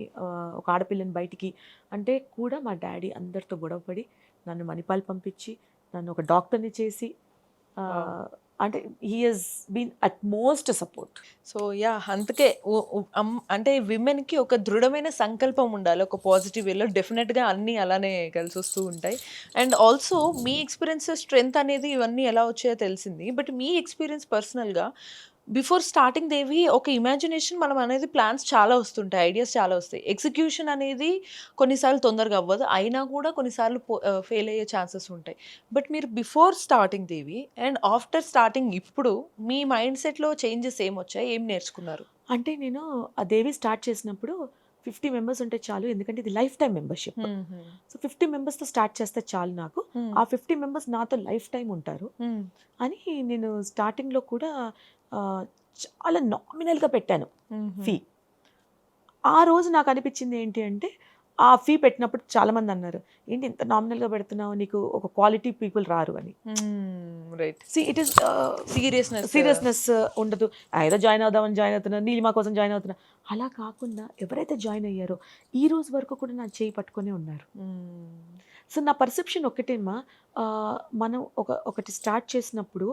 ఒక ఆడపిల్లని బయటికి అంటే కూడా మా డాడీ అందరితో గొడవపడి నన్ను మణిపాల్ పంపించి నన్ను ఒక డాక్టర్ని చేసి, అంటే he has been utmost support. So yeah, అందుకే అంటే విమెన్కి ఒక దృఢమైన సంకల్పం ఉండాలి ఒక పాజిటివ్ వేలో. డెఫినెట్గా అన్నీ అలానే కలిసి వస్తూ ఉంటాయి. And also me experience, strength అనేది ఇవన్నీ ఎలా వచ్చాయో తెలిసింది. బట్ మీ ఎక్స్పీరియన్స్ పర్సనల్గా బిఫోర్ స్టార్టింగ్ దేవి ఒక ఇమాజినేషన్ మనం అనేది ప్లాన్స్ చాలా వస్తుంటాయి, ఐడియాస్ చాలా వస్తాయి. ఎగ్జిక్యూషన్ అనేది కొన్నిసార్లు తొందరగా అవ్వదు, అయినా కూడా కొన్నిసార్లు ఫెయిల్ అయ్యే ఛాన్సెస్ ఉంటాయి. బట్ మీరు before starting Devi and after starting ఇప్పుడు మీ మైండ్ సెట్లో చేంజెస్ ఏం వచ్చాయి, ఏం నేర్చుకున్నారు? అంటే నేను ఆ దేవి స్టార్ట్ చేసినప్పుడు 50 members ఉంటే చాలు, ఎందుకంటే ఇది life time membership. So 50 members start చేస్తే చాలు నాకు, ఆ 50 members నాతో లైఫ్ టైం ఉంటారు అని నేను స్టార్టింగ్లో కూడా చాలా నామినల్గా పెట్టాను ఫీ. ఆ రోజు నాకు అనిపించింది ఏంటి అంటే, ఆ ఫీ పెట్టినప్పుడు చాలామంది అన్నారు, ఏంటి ఇంత నామినల్గా పెడుతున్నావు, నీకు ఒక క్వాలిటీ పీపుల్ రారు అని. Right. See it is seriousness ఉండదు. ఏదో జాయిన్ అవుదామని జాయిన్ అవుతున్నా, నీలిమా కోసం జాయిన్ అవుతున్నా, అలా కాకుండా ఎవరైతే జాయిన్ అయ్యారో ఈ రోజు వరకు కూడా నా చేయి పట్టుకునే ఉన్నారు. సో నా పర్సెప్షన్ ఒకటేమా, మనం ఒకటి స్టార్ట్ చేసినప్పుడు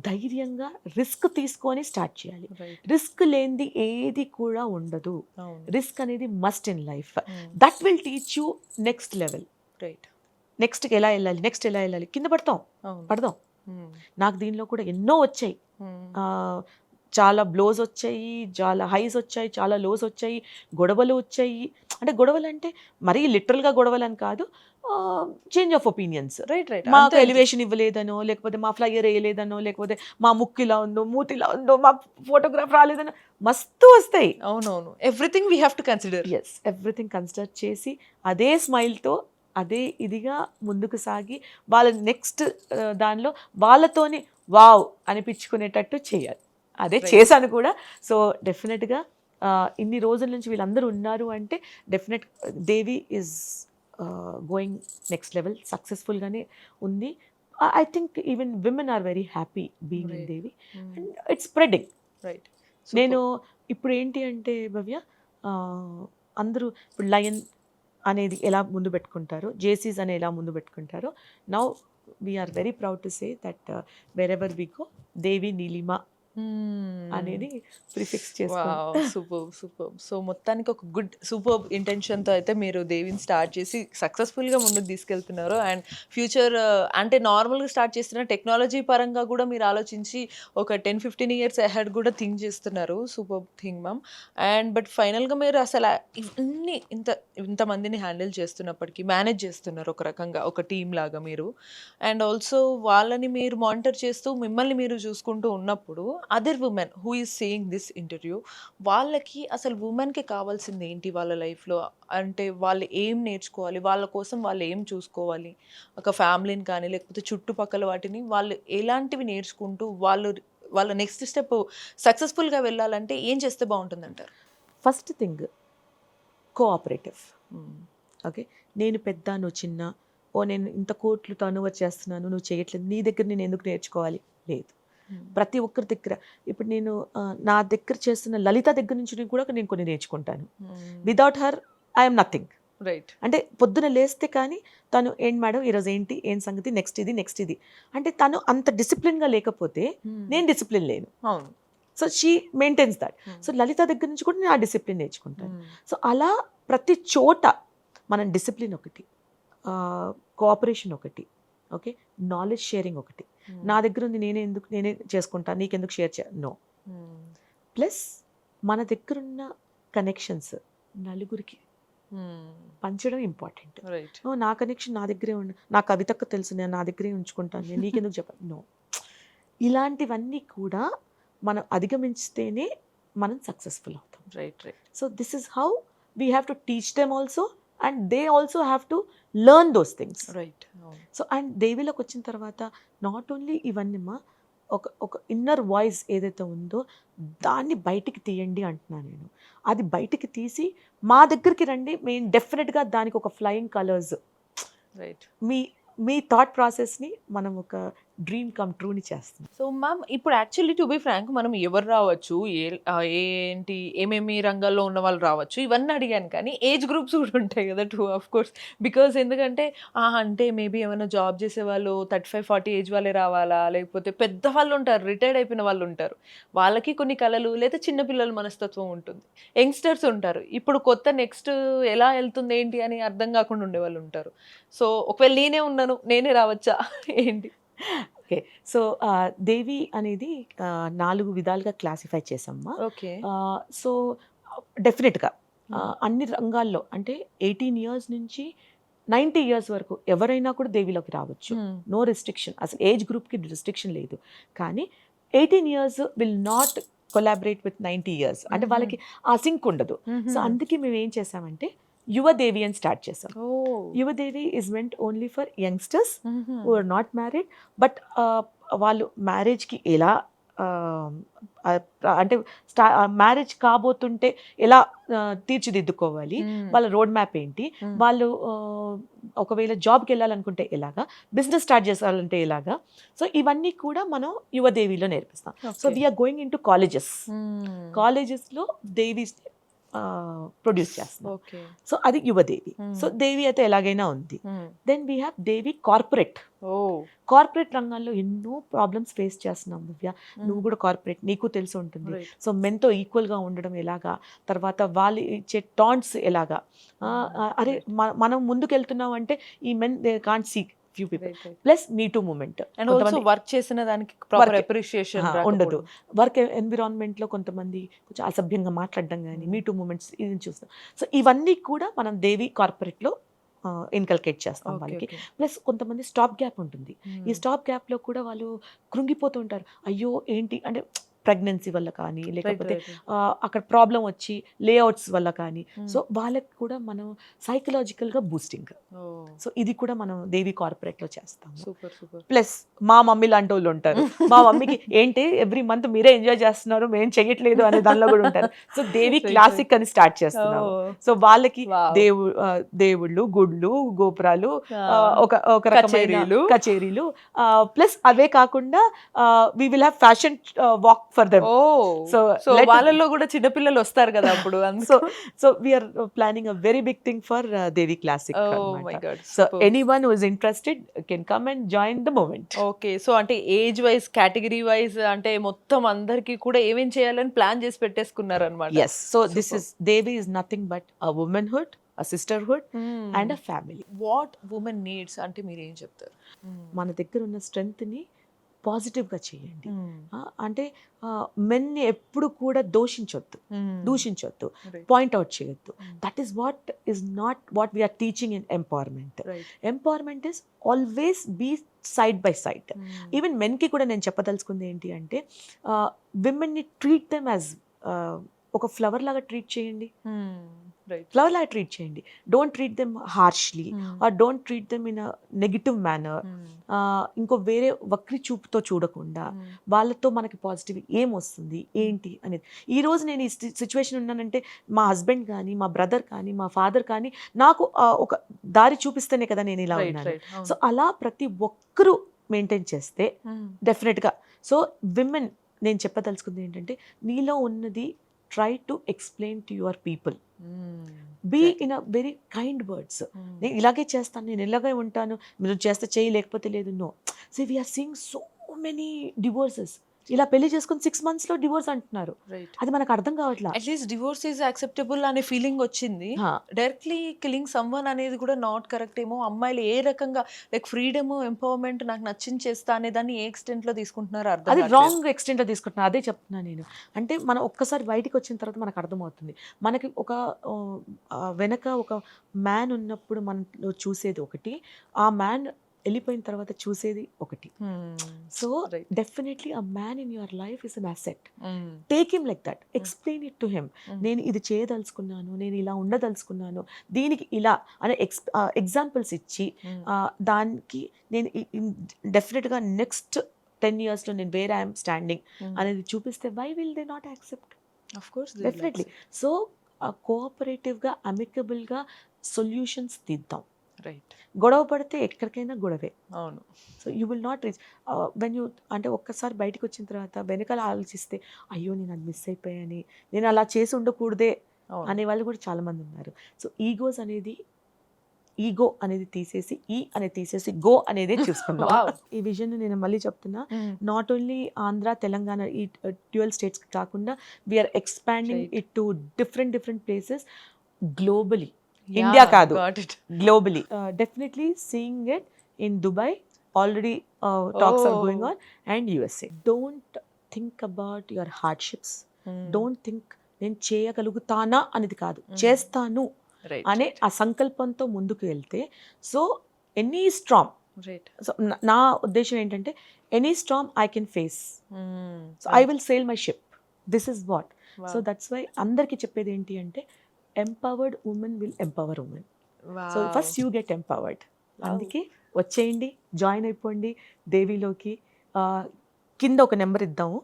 ధైర్యంగా రిస్క్ తీసుకొని స్టార్ట్ చేయాలి. రిస్క్ లేనిది ఏది కూడా ఉండదు. రిస్క్ అనేది must in life. That will teach you next level. Right. Next ఎలా వెళ్ళాలి, కింద పడదాం. నాకు దీనిలో కూడా ఎన్నో వచ్చాయి, చాలా బ్లోస్ వచ్చాయి, చాలా హైస్ వచ్చాయి, చాలా లోస్ వచ్చాయి, గొడవలు వచ్చాయి. అంటే గొడవలు అంటే మరీ లిటరల్గా గొడవలు అని కాదు, చేంజ్ ఆఫ్ ఒపీనియన్స్. రైట్. మాకు ఎలివేషన్ ఇవ్వలేదనో, లేకపోతే మా ఫ్లైయర్ వేయలేదనో, లేకపోతే మా ముక్కు ఇలా ఉందో, మూతి ఇలా ఉందో, మా ఫోటోగ్రాఫ్ రాలేదనో, మస్తు వస్తాయి. అవునవును. Everything we have to consider. Yes, everything consider చేసి అదే స్మైల్తో అదే ఇదిగా ముందుకు సాగి వాళ్ళ నెక్స్ట్ దానిలో వాళ్ళతోని వావ్ అనిపించుకునేటట్టు చేయాలి. అదే చేశాను కూడా. సో డెఫినెట్గా ఇన్ని రోజుల నుంచి వీళ్ళందరూ ఉన్నారు అంటే definite Devi is going next level, సక్సెస్ఫుల్గానే ఉంది. I think even women are very happy being in Devi and it's spreading. Right. నేను ఇప్పుడు ఏంటి అంటే భవ్య, అందరూ ఇప్పుడు లయన్ అనేది ఎలా ముందు పెట్టుకుంటారో, జేసీస్ అని ఎలా ముందు పెట్టుకుంటారో, now we are very proud to say that wherever we go Devi Neelima అనేది ప్రిఫిక్స్ చేసుకోవాలి. సూపర్. సో మొత్తానికి ఒక గుడ్ సూపర్ ఇంటెన్షన్తో అయితే మీరు దేవిని స్టార్ట్ చేసి సక్సెస్ఫుల్గా ముందుకు తీసుకెళ్తున్నారు. అండ్ ఫ్యూచర్ అంటే నార్మల్గా స్టార్ట్ చేస్తున్న టెక్నాలజీ పరంగా కూడా మీరు ఆలోచించి ఒక 10-15 years అహెడ్ కూడా థింక్ చేస్తున్నారు. Super thing ma'am. And but ఫైనల్గా మీరు అసలు ఇవన్నీ ఇంతమందిని హ్యాండిల్ చేస్తున్నప్పటికీ మేనేజ్ చేస్తున్నారు ఒక రకంగా, ఒక టీమ్ లాగా మీరు. అండ్ ఆల్సో వాళ్ళని మీరు మానిటర్ చేస్తూ మిమ్మల్ని మీరు చూసుకుంటూ ఉన్నప్పుడు other women who is seeing this interview, వాళ్ళకి అసలు ఉమెన్కి కావాల్సింది ఏంటి వాళ్ళ లైఫ్లో, అంటే వాళ్ళు ఏం నేర్చుకోవాలి, వాళ్ళ కోసం వాళ్ళు ఏం చూసుకోవాలి, ఒక ఫ్యామిలీని కానీ లేకపోతే చుట్టుపక్కల వాటిని వాళ్ళు ఎలాంటివి నేర్చుకుంటూ వాళ్ళ నెక్స్ట్ స్టెప్ సక్సెస్ఫుల్గా వెళ్ళాలంటే ఏం చేస్తే బాగుంటుందంటారు? First thing cooperative. ఓకే, నేను పెద్ద నువ్వు చిన్న, నేను ఇంత కోట్లు టర్న్ ఓవర్ చేస్తున్నాను నువ్వు చేయట్లేదు, నీ దగ్గర నేను ఎందుకు నేర్చుకోవాలి, లేదు. ప్రతి ఒక్కరి దగ్గర. ఇప్పుడు నేను నా దగ్గర చేస్తున్న లలిత దగ్గర నుంచి కూడా నేను కొన్ని నేర్చుకుంటాను. Without her I'm nothing. Right. అంటే పొద్దున లేస్తే కానీ తను ఏంటి మేడం ఈరోజు ఏంటి ఏం సంగతి నెక్స్ట్ ఇది అంటే తను అంత డిసిప్లిన్గా లేకపోతే నేను డిసిప్లిన్ లేను. అవును. So she maintains that. So Lalitha దగ్గర నుంచి కూడా నేను ఆ డిసిప్లిన్ నేర్చుకుంటాను. సో అలా ప్రతి చోట మనం డిసిప్లిన్ ఒకటి, కోఆపరేషన్ ఒకటి, ఓకే, నాలెడ్జ్ షేరింగ్ ఒకటి. నా దగ్గర ఉంది నేనే చేసుకుంటాను, నీకెందుకు షేర్ నో. ప్లస్ మన దగ్గర ఉన్న కనెక్షన్స్ నలుగురికి పంచడం ఇంపార్టెంట్. నా కనెక్షన్ నా దగ్గరే నా కవితకు తెలుసు, నేను నా దగ్గరే ఉంచుకుంటాను, నేను నీకెందుకు చెప్పాను, నో. ఇలాంటివన్నీ కూడా మనం అధిగమించితేనే మనం సక్సెస్ఫుల్ అవుతాం. Right. So this is how we have to teach them also and they also have to learn those things. Right. So and దేవిలోకి వచ్చిన తర్వాత నాట్ ఓన్లీ ఇవన్నీ ఒక ఇన్నర్ వాయిస్ ఏదైతే ఉందో దాన్ని బయటికి తీయండి అంటున్నాను నేను. అది బయటికి తీసి మా దగ్గరికి రండి, మేము డెఫినెట్గా దానికి ఒక ఫ్లయింగ్ కలర్స్, రైట్, మీ థాట్ ప్రాసెస్ని మనం ఒక డ్రీమ్ కమ్ ట్రూని చేస్తాం. సో మ్యామ్ ఇప్పుడు యాక్చువల్లీ టు బి ఫ్రాంక్ మనం ఎవరు రావచ్చు, ఏంటి ఏమేమి రంగాల్లో ఉన్న వాళ్ళు రావచ్చు ఇవన్నీ అడిగాను, కానీ ఏజ్ గ్రూప్స్ కూడా ఉంటాయి కదా టూ ఆఫ్ కోర్స్. బికాస్ ఎందుకంటే అంటే మేబీ ఏమైనా జాబ్ చేసే వాళ్ళు 35-40 ఏజ్ వాళ్ళే రావాలా, లేకపోతే పెద్దవాళ్ళు ఉంటారు, రిటైర్డ్ అయిపోయిన వాళ్ళు ఉంటారు, వాళ్ళకి కొన్ని కళలు, లేదా చిన్నపిల్లల మనస్తత్వం ఉంటుంది, యంగ్స్టర్స్ ఉంటారు, ఇప్పుడు కొత్త నెక్స్ట్ ఎలా వెళ్తుంది ఏంటి అని అర్థం కాకుండా ఉండే వాళ్ళు ఉంటారు. సో ఒకవేళ నేనే రావచ్చా ఏంటి? ఓకే, సో దేవి అనేది 4 విధాలుగా క్లాసిఫై చేసామ్మా. ఓకే. సో డెఫినెట్గా అన్ని రంగాల్లో అంటే 18 ఇయర్స్ నుంచి 90 ఇయర్స్ వరకు ఎవరైనా కూడా దేవిలోకి రావచ్చు. నో రెస్ట్రిక్షన్, అసలు ఏజ్ గ్రూప్కి రెస్ట్రిక్షన్ లేదు. కానీ 18 years will not collaborate with 90 years, అంటే వాళ్ళకి ఆ సింక్ ఉండదు. సో అందుకే మేము ఏం చేసామంటే యువదేవి అని స్టార్ట్ చేసాం. Yuvadevi is meant only for youngsters who are not married, but వాళ్ళు మ్యారేజ్కి ఎలా అంటే మ్యారేజ్ కాబోతుంటే ఎలా తీర్చిదిద్దుకోవాలి, వాళ్ళ రోడ్ మ్యాప్ ఏంటి, వాళ్ళు ఒకవేళ జాబ్కి వెళ్ళాలనుకుంటే ఎలాగా, బిజినెస్ స్టార్ట్ చేయాలంటే ఎలాగా. సో ఇవన్నీ కూడా మనం యువదేవిలో నేర్పిస్తాం. So we are going into కాలేజెస్లో దేవి ప్రొడ్యూస్ చేస్తాం. సో అది యువదేవి. సో దేవి అయితే ఎలాగైనా ఉంది. Then we have Devi corporate. Corporate రంగాల్లో ఎన్నో ప్రాబ్లమ్స్ ఫేస్ చేస్తున్నాం దివ్య, నువ్వు కూడా కార్పొరేట్, నీకు తెలిసి ఉంటుంది. సో మెన్తో ఈక్వల్గా ఉండడం ఎలాగా, తర్వాత వాళ్ళు ఇచ్చే టాంట్స్ ఎలాగా, అరే మనం ముందుకు వెళ్తున్నాం అంటే ఈ men they can't see few people. Plus me too moment, and also work చేసిన దానికి ప్రాపర్ అప్రిషియేషన్ ఉండదు. వర్క్ ఎన్విరాన్మెంట్ లో కొంతమంది కొంచెం అసభ్యంగా మాట్లాడడం కానీ మీ టూ మూమెంట్స్ ఇది చూస్తాం. సో ఇవన్నీ కూడా మనం దేవి కార్పొరేట్ లో ఇన్కల్కేట్ చేస్తాం వాళ్ళకి. ప్లస్ కొంతమంది స్టాప్ గ్యాప్ ఉంటుంది. ఈ స్టాప్ గ్యాప్ లో కూడా వాళ్ళు కృంగిపోతూ ఉంటారు, అయ్యో ఏంటి అంటే ప్రెగ్నెన్సీ వల్ల కానీ, లేకపోతే అక్కడ ప్రాబ్లం వచ్చి లేఅవుట్స్ వల్ల కానీ. సో వాళ్ళకి కూడా మనం సైకలాజికల్గా బూస్టింగ్. సో ఇది కూడా మనం దేవి కార్పొరేట్లో చేస్తాం. ప్లస్ మా మమ్మీ లాంటి వాళ్ళు ఉంటారు, మా మమ్మీకి ఏంటి ఎవ్రీ మంత్ మీరే ఎంజాయ్ చేస్తున్నారు మేము చెయ్యట్లేదు అనే దానిలో కూడా ఉంటారు. సో దేవి క్లాసిక్ అని స్టార్ట్ చేస్తున్నాము. సో వాళ్ళకి దేవుళ్ళు, గుళ్ళు, గోపురాలు, ఒక రకమైన కచేరీలు, ప్లస్ అవే కాకుండా we will have fashion walk for them. So వాళ్ళలో కూడా చిన్న పిల్లలు వస్తారు కదా అప్పుడు. So we are planning a very big thing for Devi Classic. Oh my god. So anyone who is interested can come and join the movement. Okay, so అంటే age wise, category wise అంటే మొత్తం అందరికి కూడా ఏమేం చేయాలని plan చేసి పెట్టేసుకున్నారు అన్నమాట. Yes, so this is Devi is nothing but a womanhood, a sisterhood and a family. What woman needs అంటే మీరు ఏం చెప్తారు? మన దగ్గర ఉన్న స్ట్రెంగ్త్ని పాజిటివ్గా చేయండి. అంటే మెన్ని ఎప్పుడు కూడా దూషించొద్దు, పాయింట్అవుట్ చేయొద్దు. That is what is not what we are teaching in empowerment. Empowerment is always be side by side. Even మెన్కి కూడా నేను చెప్పదలుచుకుంది ఏంటి అంటే విమెన్ని ట్రీట్ దెమ్ యాజ్ ఒక ఫ్లవర్ లాగా ట్రీట్ చేయండి. ఫ్లవర్ లాగా ట్రీట్ చేయండి. Don't treat them harshly or don't treat them in a negative manner. ఇంకో వేరే వక్రి చూపుతో చూడకుండా వాళ్ళతో మనకి పాజిటివ్ ఏం వస్తుంది ఏంటి అనేది. ఈరోజు నేను ఈ సిచ్యువేషన్ ఉన్నానంటే మా హస్బెండ్ కానీ, మా బ్రదర్ కానీ, మా ఫాదర్ కానీ నాకు ఒక దారి చూపిస్తేనే కదా నేను ఇలా ఉన్నాను. సో అలా ప్రతి ఒక్కరూ మెయింటైన్ చేస్తే డెఫినెట్గా. సో విమెన్ నేను చెప్పదలుచుకుంది ఏంటంటే నీలో ఉన్నది try to explain to your people, be in a very kind words. నేను ఇలాగే చేస్తాను, నేను ఇలాగే ఉంటాను, మీరు చేస్తే చేయి లేకపోతే లేదు, no. So we're seeing so many divorces. ఇలా పెళ్లి చేసుకుని 6 months లో డివోర్స్ అంటున్నారు. అది మనకు అర్థం కావట్లా. అట్లీస్ట్ డివోర్స్ ఈజ్ యాక్సెప్టబుల్ అనే ఫీలింగ్ వచ్చింది. డైరెక్ట్లీ కిల్లింగ్ సమ్వన్ అనేది కూడా నాట్ కరెక్ట్ ఏమో. అమ్మాయిలు ఏ రకంగా లైక్ ఫ్రీడమ్, ఎంపవర్మెంట్, నాకు నచ్చింది చేస్తా అనే దాన్ని ఏ ఎక్స్టెంట్ లో తీసుకుంటున్నారు అర్థం అది రాంగ్ ఎక్స్టెంట్ లో తీసుకుంటున్నా. అదే చెప్తున్నా నేను. అంటే మనం ఒక్కసారి బయటికి వచ్చిన తర్వాత మనకు అర్థమవుతుంది. మనకి ఒక వెనక ఒక మ్యాన్ ఉన్నప్పుడు మనం చూసేది ఒకటి, ఆ మ్యాన్ వెళ్ళిపోయిన తర్వాత చూసేది ఒకటి. So definitely a man in your life is an asset. Take him like that, explain it to him. నేను ఇది చేయదలుచుకున్నాను, నేను ఇలా ఉండదలుచుకున్నాను, దీనికి ఇలా అనే ఎగ్జాంపుల్స్ ఇచ్చి దానికి నేను డెఫినెట్గా నెక్స్ట్ 10 years లో నేను వేర్ ఐఎమ్ స్టాండింగ్ అనేది చూపిస్తే why will they not accept? Of course definitely. So కోఆపరేటివ్గా, అమికబుల్గా సొల్యూషన్స్ తీద్దాం. రైట్. గొడవ పడితే ఎక్కడికైనా గొడవే. అవును. So you will not reach when you, అంటే ఒక్కసారి బయటకు వచ్చిన తర్వాత వెనకాల ఆలోచిస్తే అయ్యో నేను అది మిస్ అయిపోయాని, నేను అలా చేసి ఉండకూడదే అనే వాళ్ళు కూడా చాలా మంది ఉన్నారు. సో ఈగో అనేది తీసేసి అనేది తీసేసి గో అనేది చూసుకుందాం. ఈ విజన్ నేను మళ్ళీ చెప్తున్నా, నాట్ ఓన్లీ ఆంధ్ర, తెలంగాణ, ఈ డ్యూయల్ స్టేట్స్ కాకుండా we are expanding it to different places globally. India కాదు, globally. Definitely seeing it in Dubai, already talks are going on, and USA. Don't think about your hardships. Don't think నేను చేయగలుగుతానా అనేది కాదు, చేస్తాను అనే ఆ సంకల్పంతో ముందుకు వెళ్తే, సో ఎనీ స్ట్రామ్, సో నా ఉద్దేశం ఏంటంటే any storm I can face, so I will sail my ship. This is what. So that's why అందరికీ చెప్పేది ఏంటి అంటే empowered women will empower women. So first you get empowered. అందుకే వచ్చేయండి, join అయిపోండి దేవిలోకి. కింద ఒక నెంబర్ ఇద్దాము,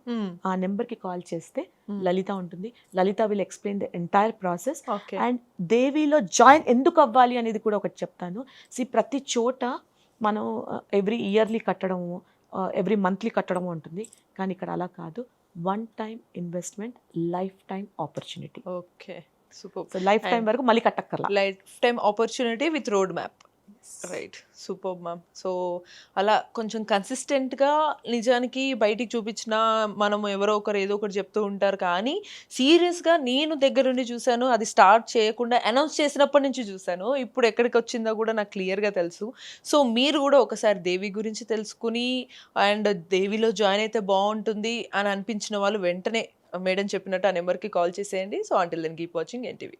ఆ నెంబర్కి కాల్ చేస్తే లలిత ఉంటుంది. Lalitha will explain the entire process. And దేవిలో జాయిన్ ఎందుకు అవ్వాలి అనేది కూడా ఒకటి చెప్తాను. ప్రతి చోట మనం ఎవ్రీ ఇయర్లీ కట్టడము, ఎవ్రీ మంత్లీ కట్టడము ఉంటుంది, కానీ ఇక్కడ అలా కాదు. One time investment, lifetime opportunity. Okay, super. So lifetime వరకు మళ్ళీ కట్టక్కర్లా, lifetime opportunity with roadmap. Right, super ma'am. So అలా కొంచెం కన్సిస్టెంట్గా నిజానికి బయటికి చూపించిన మనము ఎవరో ఒకరు ఏదో ఒకటి చెప్తూ ఉంటారు, కానీ సీరియస్గా నేను దగ్గరుండి చూశాను. అది స్టార్ట్ చేయకుండా అనౌన్స్ చేసినప్పటి నుంచి చూశాను, ఇప్పుడు ఎక్కడికి వచ్చిందో కూడా నాకు క్లియర్గా తెలుసు. సో మీరు కూడా ఒకసారి దేవి గురించి తెలుసుకుని అండ్ దేవిలో జాయిన్ అయితే బాగుంటుంది అని అనిపించిన వాళ్ళు వెంటనే మేడం చెప్పినట్టు ఆ నెంబర్కి కాల్ చేసేయండి. So until then keep watching NTV.